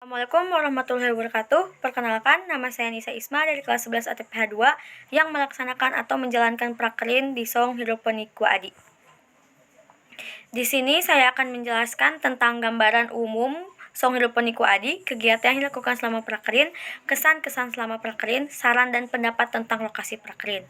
Assalamualaikum warahmatullahi wabarakatuh. Perkenalkan, nama saya Nisa Isma dari kelas 11 ATPH 2 yang melaksanakan atau menjalankan prakerin di Saung Hidroponik Adi. Di sini saya akan menjelaskan tentang gambaran umum Saung Hidroponik Adi, kegiatan yang dilakukan selama prakerin, kesan-kesan selama prakerin, saran dan pendapat tentang lokasi prakerin.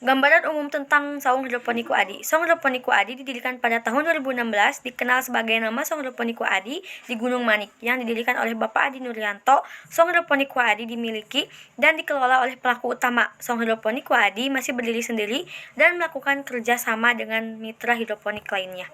Gambaran umum tentang Saung Hidroponik Adi. Saung Hidroponik Adi didirikan pada tahun 2016, dikenal sebagai nama Saung Hidroponik Adi di Gunung Manik, yang didirikan oleh Bapak Adi Nuryanto. Saung Hidroponik Adi dimiliki dan dikelola oleh pelaku utama. Saung Hidroponik Adi masih berdiri sendiri dan melakukan kerja sama dengan mitra hidroponik lainnya.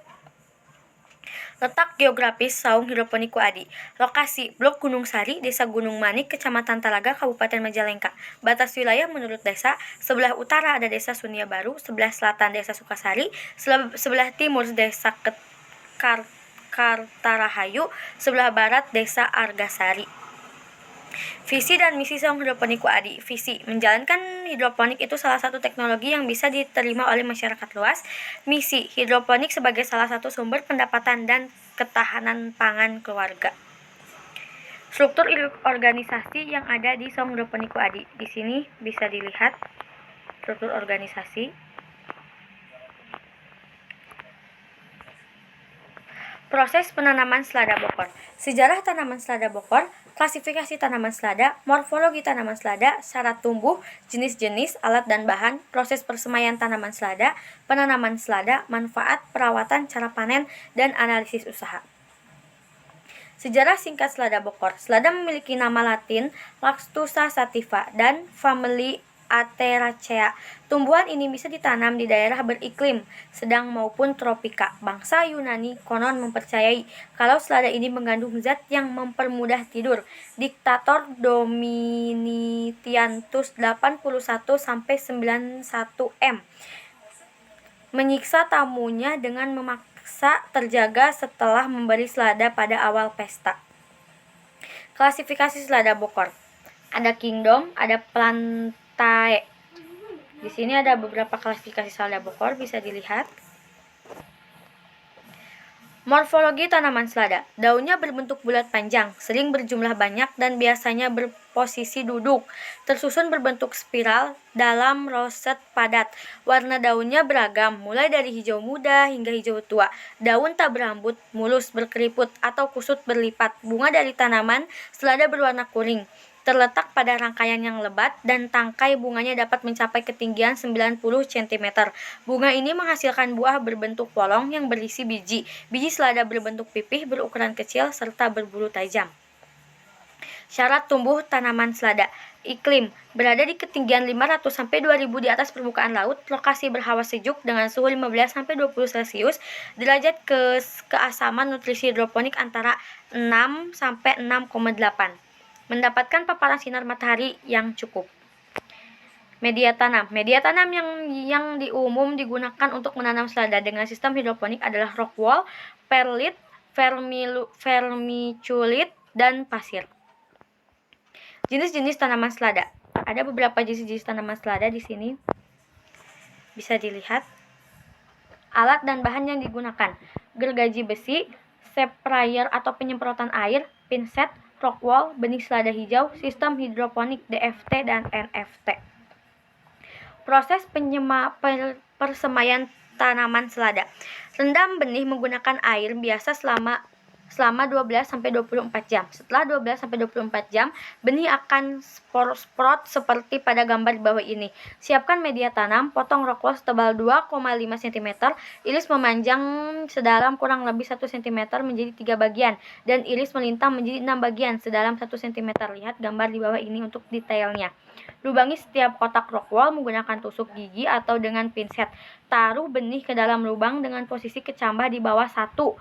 Letak geografis Saung Hidroponik Adi. Lokasi Blok Gunung Sari, Desa Gunung Manik, Kecamatan Talaga, Kabupaten Majalengka. Batas wilayah menurut desa, sebelah utara ada Desa Sunia Baru, sebelah selatan Desa Sukasari, sebelah timur Desa Kartarahayu, sebelah barat Desa Argasari. Visi dan misi Saung Hidroponik Adi. Visi, menjalankan hidroponik itu salah satu teknologi yang bisa diterima oleh masyarakat luas. Misi, hidroponik sebagai salah satu sumber pendapatan dan ketahanan pangan keluarga. Struktur organisasi yang ada di Saung Hidroponik Adi. Di sini bisa dilihat struktur organisasi. Proses penanaman selada bokor. Sejarah tanaman selada bokor, klasifikasi tanaman selada, morfologi tanaman selada, syarat tumbuh, jenis-jenis, alat dan bahan, proses persemaian tanaman selada, penanaman selada, manfaat, perawatan, cara panen, dan analisis usaha. Sejarah singkat selada bokor. Selada memiliki nama latin Laxtusa sativa dan famili Ateracea. Tumbuhan ini bisa ditanam di daerah beriklim sedang maupun tropika. Bangsa Yunani konon mempercayai kalau selada ini mengandung zat yang mempermudah tidur. Diktator Domitianus 81-91 M menyiksa tamunya dengan memaksa terjaga setelah memberi selada pada awal pesta. Klasifikasi selada bokor. Ada kingdom, ada plantae. Di sini ada beberapa klasifikasi selada bokor, bisa dilihat. Morfologi tanaman selada. Daunnya berbentuk bulat panjang, sering berjumlah banyak dan biasanya berposisi duduk, tersusun berbentuk spiral dalam roset padat. Warna daunnya beragam, mulai dari hijau muda hingga hijau tua. Daun tak berambut, mulus, berkeriput, atau kusut berlipat. Bunga dari tanaman selada berwarna kuning, terletak pada rangkaian yang lebat dan tangkai bunganya dapat mencapai ketinggian 90 cm. Bunga ini menghasilkan buah berbentuk polong yang berisi biji. Biji selada berbentuk pipih, berukuran kecil, serta berbulu tajam. Syarat tumbuh tanaman selada. Iklim, berada di ketinggian 500-2000 di atas permukaan laut, lokasi berhawa sejuk dengan suhu 15-20 Celcius, derajat keasaman nutrisi hidroponik antara 6-6,8. Mendapatkan paparan sinar matahari yang cukup. Media tanam. Media tanam yang diumum digunakan untuk menanam selada dengan sistem hidroponik adalah rock wool, perlit, vermiculit, dan pasir. Jenis-jenis tanaman selada. Ada beberapa jenis-jenis tanaman selada di sini. Bisa dilihat. Alat dan bahan yang digunakan. Gergaji besi, sprayer atau penyemprotan air, pinset, rock wool, benih selada hijau, sistem hidroponik DFT dan NFT. Proses persemaian tanaman selada. Rendam benih menggunakan air biasa selama 12-24 jam. Setelah 12-24 jam, benih akan sprout seperti pada gambar di bawah ini. Siapkan media tanam, potong rock wool setebal 2,5 cm, iris memanjang sedalam kurang lebih 1 cm menjadi 3 bagian, dan iris melintang menjadi 6 bagian sedalam 1 cm. Lihat gambar di bawah ini untuk detailnya. Lubangi setiap kotak rock wool menggunakan tusuk gigi atau dengan pinset. Taruh benih ke dalam lubang dengan posisi kecambah di bawah satu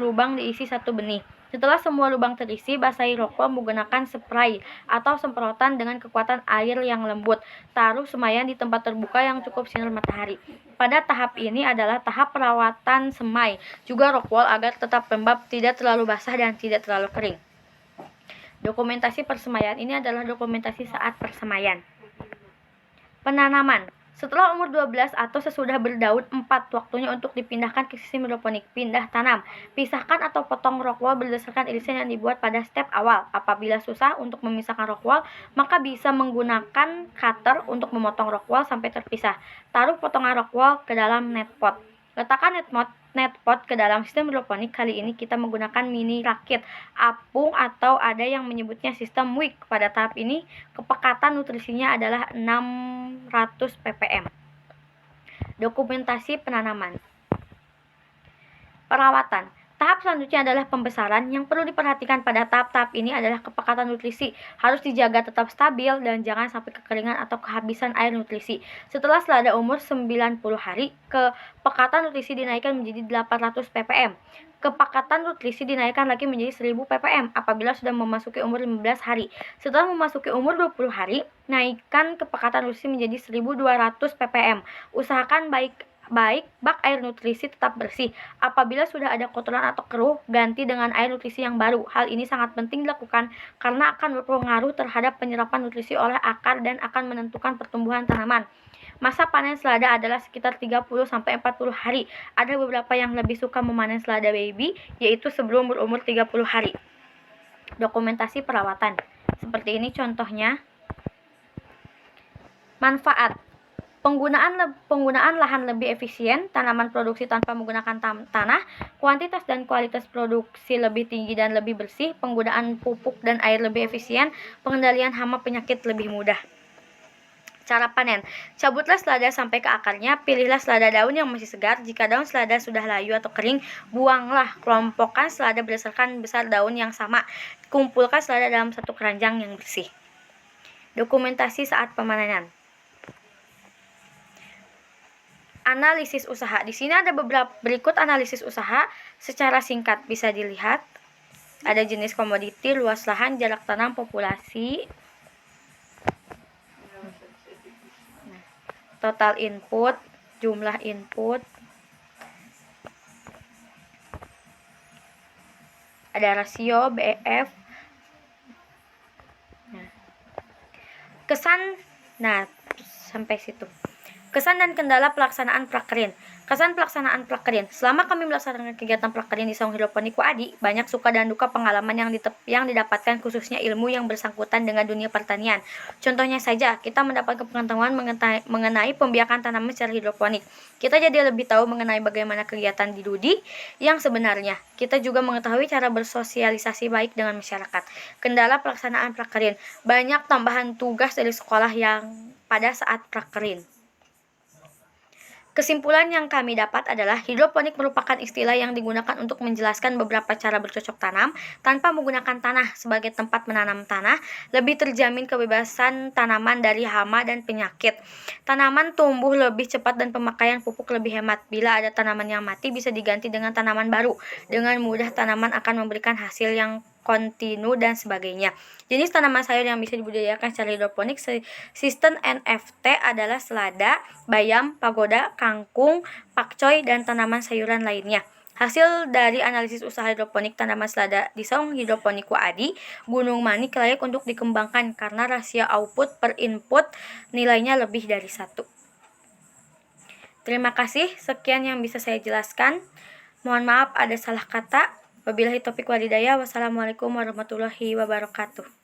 lubang diisi satu benih. Setelah semua lubang terisi, basahi rock wool menggunakan spray atau semprotan dengan kekuatan air yang lembut. Taruh semaian di tempat terbuka yang cukup sinar matahari. Pada tahap ini adalah tahap perawatan semai, juga rock wool agar tetap lembab, tidak terlalu basah dan tidak terlalu kering. Dokumentasi persemaian ini adalah dokumentasi saat persemaian. Penanaman. Setelah umur 12 atau sesudah berdaun 4, waktunya untuk dipindahkan ke sistem hidroponik. Pindah tanam. Pisahkan atau potong rockwool berdasarkan irisan yang dibuat pada step awal. Apabila susah untuk memisahkan rockwool, maka bisa menggunakan cutter untuk memotong rockwool sampai terpisah. Taruh potongan rockwool ke dalam netpot. Letakkan netpot ke dalam sistem hidroponik. Kali ini kita menggunakan mini rakit, apung, atau ada yang menyebutnya sistem wick. Pada tahap ini, kepekatan nutrisinya adalah 600 ppm. Dokumentasi penanaman. Perawatan. Tahap selanjutnya adalah pembesaran. Yang perlu diperhatikan pada tahap-tahap ini adalah kepekatan nutrisi. Harus dijaga tetap stabil dan jangan sampai kekeringan atau kehabisan air nutrisi. Setelah selada umur 90 hari, kepekatan nutrisi dinaikkan menjadi 800 ppm. Kepekatan nutrisi dinaikkan lagi menjadi 1000 ppm apabila sudah memasuki umur 15 hari. Setelah memasuki umur 20 hari, naikkan kepekatan nutrisi menjadi 1200 ppm. Usahakan baik bak air nutrisi tetap bersih. Apabila sudah ada kotoran atau keruh, ganti dengan air nutrisi yang baru. Hal ini sangat penting dilakukan karena akan berpengaruh terhadap penyerapan nutrisi oleh akar dan akan menentukan pertumbuhan tanaman. Masa panen selada adalah sekitar 30-40 hari. Ada beberapa yang lebih suka memanen selada baby, yaitu sebelum berumur 30 hari. Dokumentasi perawatan. Seperti ini contohnya. Manfaat. Penggunaan lahan lebih efisien, tanaman produksi tanpa menggunakan tanah, kuantitas dan kualitas produksi lebih tinggi dan lebih bersih, penggunaan pupuk dan air lebih efisien, pengendalian hama penyakit lebih mudah. Cara panen. Cabutlah selada sampai ke akarnya, pilihlah selada daun yang masih segar. Jika daun selada sudah layu atau kering, buanglah. Kelompokkan selada berdasarkan besar daun yang sama. Kumpulkan selada dalam satu keranjang yang bersih. Dokumentasi saat pemanenan. Analisis usaha. Di sini ada beberapa berikut analisis usaha secara singkat bisa dilihat. Ada jenis komoditi, luas lahan, jarak tanam, populasi, total input, jumlah input, ada rasio BEF. Kesan, sampai situ. Kesan dan kendala pelaksanaan prakerin. Kesan pelaksanaan prakerin. Selama kami melaksanakan kegiatan prakerin di Saung Hidroponik WADI, banyak suka dan duka pengalaman yang didapatkan, khususnya ilmu yang bersangkutan dengan dunia pertanian. Contohnya saja, kita mendapatkan pengetahuan mengenai pembiakan tanaman secara hidroponik. Kita jadi lebih tahu mengenai bagaimana kegiatan di DUDI yang sebenarnya. Kita juga mengetahui cara bersosialisasi baik dengan masyarakat. Kendala pelaksanaan prakerin. Banyak tambahan tugas dari sekolah yang pada saat prakerin. Kesimpulan yang kami dapat adalah hidroponik merupakan istilah yang digunakan untuk menjelaskan beberapa cara bercocok tanam tanpa menggunakan tanah sebagai tempat menanam tanah, lebih terjamin kebebasan tanaman dari hama dan penyakit. Tanaman tumbuh lebih cepat dan pemakaian pupuk lebih hemat. Bila ada tanaman yang mati bisa diganti dengan tanaman baru. Dengan mudah tanaman akan memberikan hasil yang kontinu dan sebagainya. Jenis tanaman sayur yang bisa dibudidayakan secara hidroponik sistem NFT adalah selada, bayam, pagoda, kangkung, pakcoy, dan tanaman sayuran lainnya. Hasil dari analisis usaha hidroponik tanaman selada di Saung Hidroponik WADI, Gunung Manik layak untuk dikembangkan karena rasio output per input nilainya lebih dari 1. Terima kasih, sekian yang bisa saya jelaskan. Mohon maaf ada salah kata. Wabillahi taufiq walhidayah. Wassalamualaikum warahmatullahi wabarakatuh.